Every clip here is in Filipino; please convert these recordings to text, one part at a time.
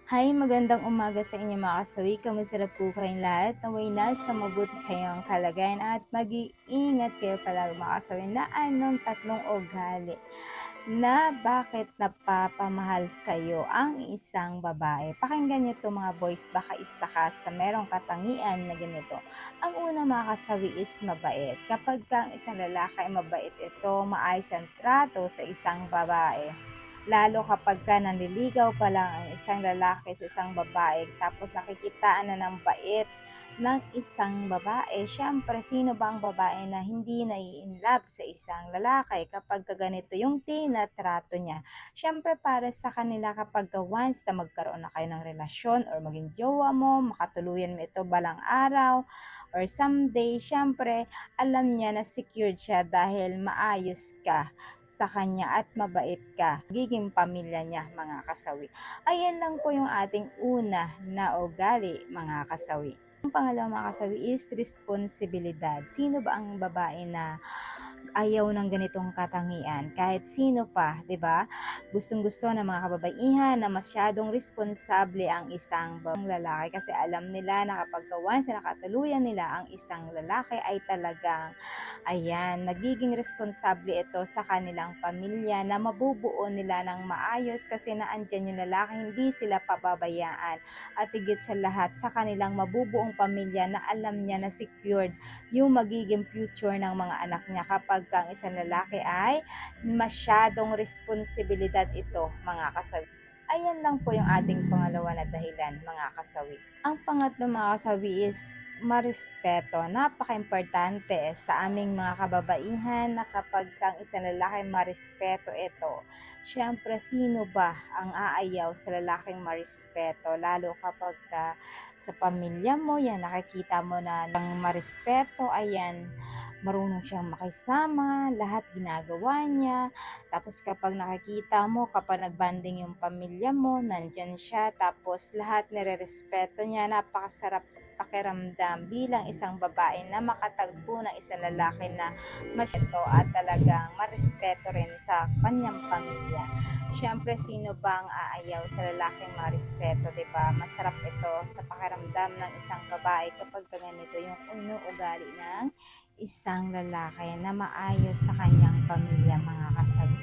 Hi, magandang umaga sa inyo mga kasawi. Kamusta na po kayong lahat? Naway nasa mabuti kayong kalagayan at mag-iingat kayo palagi mga kasawi na anong tatlong ugali na bakit napapamahal sa'yo ang isang babae. Pakinggan niyo to mga boys, baka isa ka sa merong katangian na ganito. Ang una mga kasawi is mabait. Kapag ka ang isang lalaki ay mabait ito, maayos ang trato sa isang babae. Lalo kapag ka nanliligaw pa lang ang isang lalaki sa isang babae tapos nakikitaan na ng bait ng isang babae. Siyempre, sino ba ang babae na hindi nai-inlove sa isang lalaki kapag ganito yung tinatrato niya? Siyempre, para sa kanila kapag once na magkaroon na kayo ng relasyon or maging jowa mo, makatuluyan mo ito balang araw or someday, siyempre, alam niya na secured siya dahil maayos ka sa kanya at mabait ka, magiging pamilya niya mga kasawi. Ayan lang po yung ating una na ugali mga kasawi. Ang pangalawa mga kasawi is responsibilidad. Sino ba ang babae na ayaw ng ganitong katangian? Kahit sino pa, 'di ba? Gustong-gusto ng mga kababaihan na masyadong responsable ang isang lalaki kasi alam nila na kapag once na nakatuluyan nila ang isang lalaki ay talagang ayan, magiging responsable ito sa kanilang pamilya na mabubuo nila ng maayos kasi naandyan yung lalaki, hindi sila pababayaan. At higit sa lahat, sa kanilang mabubuong pamilya na alam niya na secured yung magiging future ng mga anak niya kapag ang isang lalaki ay masyadong responsibilidad ito, mga kasawi. Ayan lang po yung ating pangalawa na dahilan, mga kasawi. Ang pangatlo mga kasawi is marespeto. Napaka-importante sa aming mga kababaihan na kapag ang isang lalaki marespeto ito. Siyempre, sino ba ang aayaw sa lalaking marespeto? Lalo kapag sa pamilya mo, yan, nakikita mo na ng marespeto, ayan, marunong siyang makisama, lahat ginagawa niya. Tapos kapag nakikita mo, kapag nagbanding yung pamilya mo, nandyan siya. Tapos lahat nire-respeto niya. Napakasarap pakiramdam bilang isang babae na makatagpo ng isang lalaki na masito at talagang marespeto rin sa kanyang pamilya. Siyempre, sino bang aayaw sa lalaking marespeto, diba? Masarap ito sa pakiramdam ng isang babae kapag ganito yung ugali ng isang lalaki na maayos sa kanyang pamilya mga kasabi.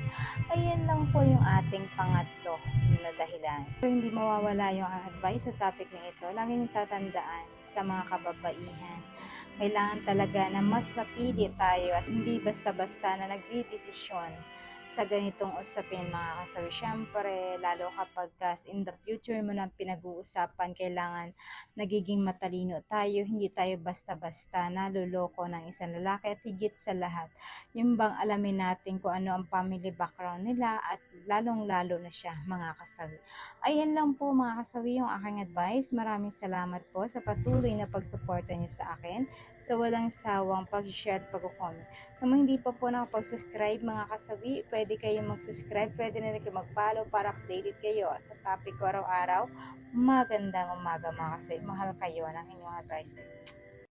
Ayan lang po yung ating pangatlo na dahilan. Pero hindi mawawala yung advice sa topic na ito. Laging tatandaan sa mga kababaihan. Kailangan talaga na mas mapili tayo at hindi basta-basta na nagdidesisyon sa ganitong usapin mga kasawi. Siyempre, lalo kapag in the future mo nang pinag-uusapan, kailangan nagiging matalino tayo, hindi tayo basta-basta naluloko ng isang lalaki at higit sa lahat, yung bang alamin natin kung ano ang family background nila at lalong-lalo na siya mga kasawi. Ayan lang po mga kasawi yung aking advice. Maraming salamat po sa patuloy na pagsuporta niyo sa akin, sa walang sawang pag-share at pag-comment. Sa mga hindi pa po nakapag-subscribe mga kasawi, pwede kayong mag-subscribe, pwede na rin kayo mag-follow para updated kayo sa topic ko araw-araw. Magandang umaga mga kasawi. Mahal kayo ng inyong advice.